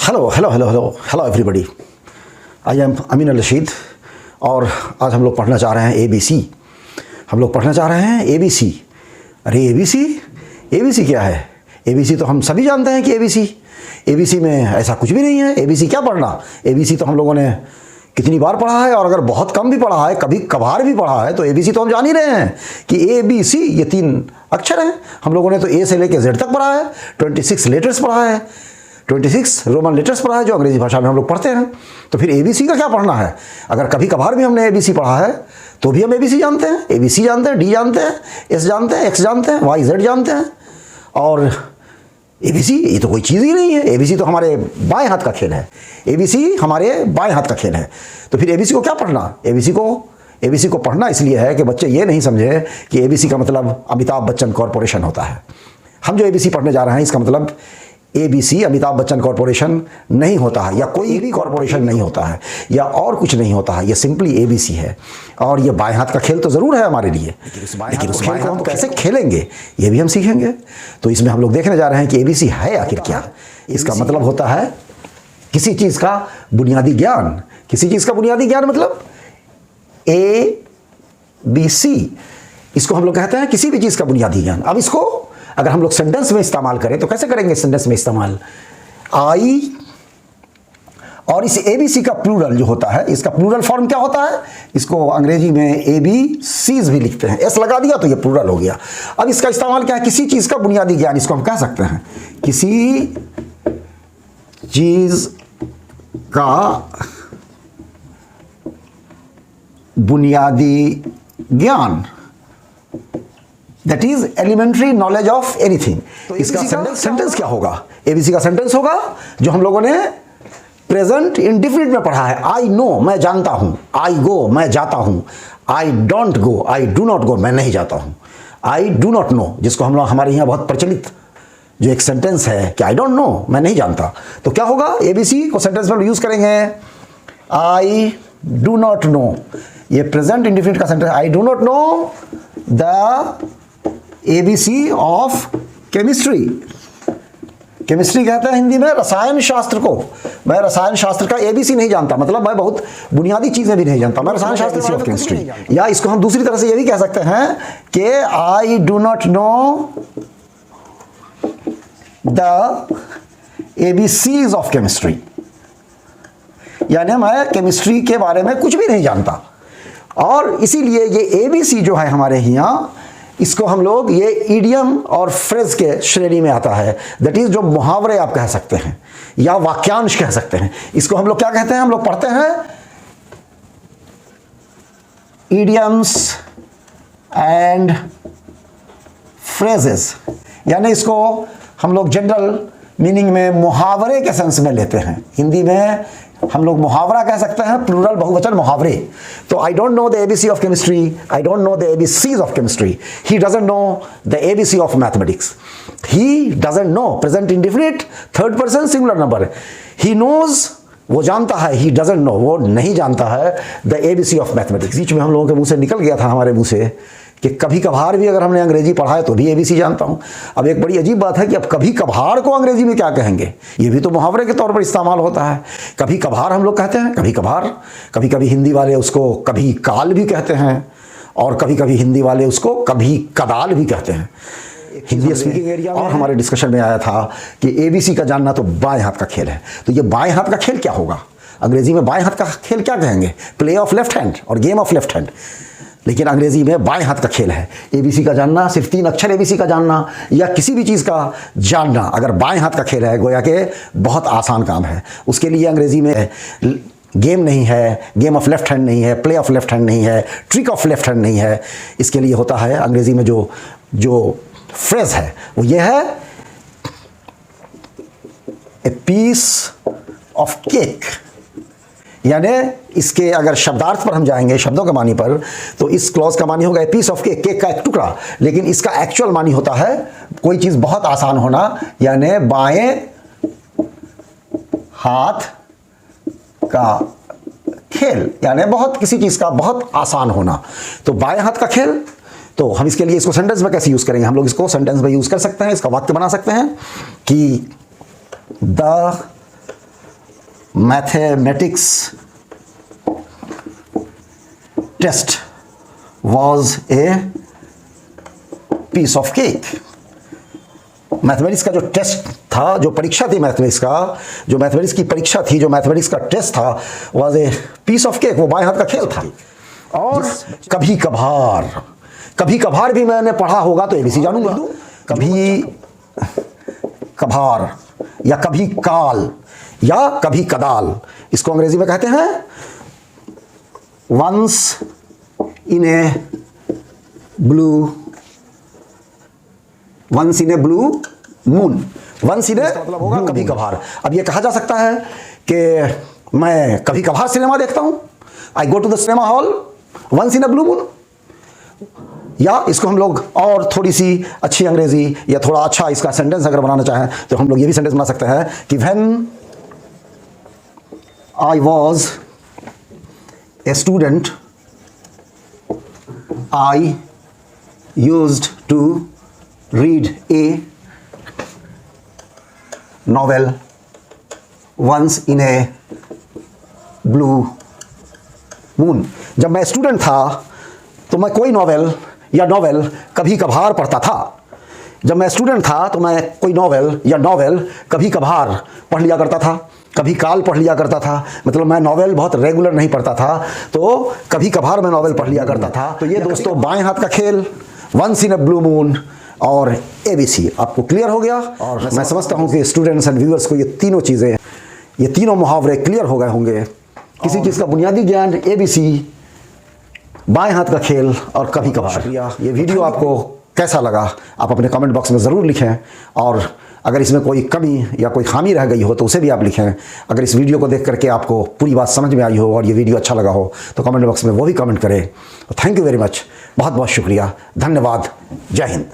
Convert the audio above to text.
Hello hello hello hello hello everybody, I am Amin Al Rashid और आज हम लोग पढ़ना चाह रहे हैं ABC। हम लोग पढ़ना चाह रहे हैं ABC। अरे ABC क्या है? ABC तो हम सभी जानते हैं कि ABC में ऐसा कुछ भी नहीं है। ABC क्या पढ़ना? ABC तो हम लोगों ने कितनी बार पढ़ा है, और अगर बहुत कम भी पढ़ा है, कभी कभार भी पढ़ा है, तो ABC तो हम जान ही रहे हैं कि ABC ये 3 अक्षर हैं। हम लोगों ने तो A से लेकर Z तक पढ़ा है, 26 लेटर्स पढ़ा है, 26 रोमन लेटर्स पढ़ा है जो अंग्रेजी भाषा में हम लोग पढ़ते हैं। तो फिर ABC का क्या पढ़ना है? अगर कभी कभार भी हमने ABC पढ़ा है तो भी हम ABC जानते हैं, ABC जानते हैं, D जानते हैं, S जानते हैं, X जानते हैं, Y Z जानते हैं। और ABC ये तो कोई चीज़ ही नहीं है। ABC तो हमारे बाएं हाथ का खेल है। ABC हमारे बाएं हाथ का खेल है। तो फिर ABC को क्या पढ़ना? ABC को पढ़ना इसलिए है कि बच्चे ये नहीं समझे कि ABC का मतलब अमिताभ बच्चन कॉरपोरेशन होता है। हम जो ABC पढ़ने जा रहे हैं इसका मतलब ABC अमिताभ बच्चन कॉरपोरेशन नहीं होता है, या कोई भी कॉरपोरेशन नहीं होता है, या और कुछ नहीं होता है। ये सिंपली ABC है। और ये बाएं हाथ का खेल तो ज़रूर है हमारे लिए, लेकिन उस बाएं हाथ को हम कैसे खेलेंगे ये भी हम सीखेंगे। तो इसमें हम लोग देखने जा रहे हैं कि ABC है आखिर क्या। इसका मतलब होता है किसी चीज़ का बुनियादी ज्ञान। किसी चीज़ का बुनियादी ज्ञान मतलब ABC, इसको हम लोग कहते हैं किसी भी चीज़ का बुनियादी ज्ञान। अब इसको अगर हम लोग सेंटेंस में इस्तेमाल करें तो कैसे करेंगे सेंटेंस में इस्तेमाल? आई और इस ABC का प्लूरल जो होता है, इसका प्लूरल फॉर्म क्या होता है? इसको अंग्रेजी में ABCs भी लिखते हैं। S लगा दिया तो ये प्लूरल हो गया। अब इसका इस्तेमाल क्या है? किसी चीज़ का बुनियादी ज्ञान, इसको हम कह सकते हैं किसी चीज़ का बुनियादी ज्ञान, that is elementary knowledge of anything. तो इसका सेंटेंस क्या होगा? ABC का सेंटेंस होगा जो हम लोगों ने प्रेजेंट इंडिफिनिट में पढ़ा है। आई नो, मैं जानता हूं। आई गो, मैं जाता हूं। I don't go, I do not go, मैं नहीं जाता हूं। आई डू नॉट नो, जिसको हम लोग हमारे यहाँ बहुत प्रचलित जो एक सेंटेंस है कि आई डोंट नो, मैं नहीं जानता। तो क्या होगा? ABC को सेंटेंस में यूज करेंगे। आई डू नॉट नो, ये प्रेजेंट इंडिफिनिट का sentence. I do not know the ABC of chemistry. Chemistry कहते हैं हिंदी में रसायन शास्त्र को। मैं रसायन शास्त्र का ABC नहीं जानता, मतलब मैं बहुत बुनियादी चीजें भी नहीं जानता। मैं रसायन शास्त्र ऑफ केमिस्ट्री। या इसको हम दूसरी तरह से ये भी कह सकते हैं कि I do not know the ABCs of chemistry, यानी मैं केमिस्ट्री के बारे में कुछ भी नहीं जानता। और इसीलिए ये ABC जो है हमारे यहाँ, इसको हम लोग ये इडियम और फ्रेज के श्रेणी में आता है। दैट इज जो मुहावरे आप कह सकते हैं या वाक्यांश कह सकते हैं। इसको हम लोग क्या कहते हैं? हम लोग पढ़ते हैं इडियम्स एंड फ्रेजेस, यानी इसको हम लोग जनरल मीनिंग में मुहावरे के सेंस में लेते हैं। हिंदी में हम लोग मुहावरा कह सकते हैं, प्लूरल बहुवचन मुहावरे। तो I don't know the ABC of chemistry, I don't know the ABCs of chemistry, he doesn't know the ABC of mathematics, he doesn't know present indefinite third person singular number. He knows, वो जानता है, ही doesn't no, वो नहीं जानता है the ABC of mathematics. बीच में हम लोगों के मुंह से निकल गया था, हमारे मुंह से, कि कभी कभार भी अगर हमने अंग्रेजी पढ़ा है तो भी ABC जानता हूं। अब एक बड़ी अजीब बात है कि अब कभी कभार को अंग्रेजी में क्या कहेंगे? ये भी तो मुहावरे के तौर पर इस्तेमाल होता है। कभी कभार हम लोग कहते हैं, कभी कभार। कभी कभी हिंदी वाले उसको कभी काल भी कहते हैं, और कभी कभी हिंदी वाले उसको कभी कदाल भी कहते हैं हिंदी स्पीकिंग एरिया में। और हमारे डिस्कशन में आया था कि ABC का जानना तो बाएं हाथ का खेल है। तो ये बाएं हाथ का खेल क्या होगा? अंग्रेजी में बाएं हाथ का खेल क्या कहेंगे? प्ले ऑफ लेफ्ट हैंड और गेम ऑफ लेफ्ट हैंड। लेकिन अंग्रेजी में बाएं हाथ का खेल है। ABC का जानना, सिर्फ 3 अक्षर ABC का जानना, या किसी भी चीज़ का जानना अगर बाएं हाथ का खेल है, गोया के बहुत आसान काम है। उसके लिए अंग्रेजी में गेम नहीं है, गेम ऑफ लेफ्ट हैंड नहीं है, प्ले ऑफ लेफ्ट हैंड नहीं है, ट्रिक ऑफ लेफ्ट हैंड नहीं है। इसके लिए होता है अंग्रेजी में जो फ्रेज है वो ये है, ए पीस ऑफ केक। यानी इसके अगर शब्दार्थ पर हम जाएंगे, शब्दों के मानी पर, तो इस क्लॉज का मानी होगा a piece of cake, cake का एक टुकड़ा। लेकिन इसका एक्चुअल मानी होता है कोई चीज़ बहुत आसान होना, यानी बाएं हाथ का खेल, यानी बहुत किसी चीज़ का बहुत आसान होना। तो बाएं हाथ का खेल, तो हम इसके लिए इसको सेंटेंस में कैसे यूज़ करेंगे? हम लोग इसको सेंटेंस में यूज़ कर सकते हैं। इसका वाक्य बना सकते हैं कि the mathematics test was a piece of cake. Mathematics का जो टेस्ट था, जो परीक्षा थी मैथमेटिक्स का, जो मैथमेटिक्स की परीक्षा थी, जो मैथमेटिक्स का टेस्ट था, was a piece of cake, वो बाएं हाथ का खेल था। और कभी कभार भी मैंने पढ़ा होगा तो एबीसी जानूंगा। कभी कभार या कभी काल या कभी कदाल, इसको अंग्रेजी में कहते हैं once in a blue moon. Once in a मतलब होगा कभी कभार। अब ये कहा जा सकता है कि मैं कभी कभार सिनेमा देखता हूं, I go to the cinema hall once in a blue moon. या इसको हम लोग और थोड़ी सी अच्छी अंग्रेजी या थोड़ा अच्छा इसका सेंटेंस अगर बनाना चाहें तो हम लोग ये भी सेंटेंस बना सकते हैं कि when I was a student I used to read a novel once in a blue moon. जब मैं स्टूडेंट था तो मैं कोई नॉवेल कभी कभार पढ़ता था। जब मैं स्टूडेंट था तो मैं कोई नॉवेल कभी कभार पढ़ लिया करता था, कभी काल पढ़ लिया करता था। मतलब मैं नॉवेल बहुत रेगुलर नहीं पढ़ता था, तो कभी कभार मैं नॉवेल पढ़ लिया करता था। तो ये दोस्तों बाएं हाथ का खेल, once in a blue moon और एबीसी आपको क्लियर हो गया। और मैं समझता हूँ कि स्टूडेंट्स एंड व्यूअर्स को ये तीनों चीज़ें, ये तीनों मुहावरे क्लियर हो गए होंगे। किसी चीज़ का बुनियादी ज्ञान, एबीसी, बाएं हाथ का खेल और कभी कभार। शुक्रिया। ये वीडियो आपको कैसा लगा आप अपने कमेंट बॉक्स में ज़रूर लिखें, और अगर इसमें कोई कमी या कोई खामी रह गई हो तो उसे भी आप लिखें। अगर इस वीडियो को देख करके आपको पूरी बात समझ में आई हो और ये वीडियो अच्छा लगा हो तो कमेंट बॉक्स में वो भी कमेंट करें। थैंक यू वेरी मच, बहुत बहुत शुक्रिया, धन्यवाद, जय हिंद।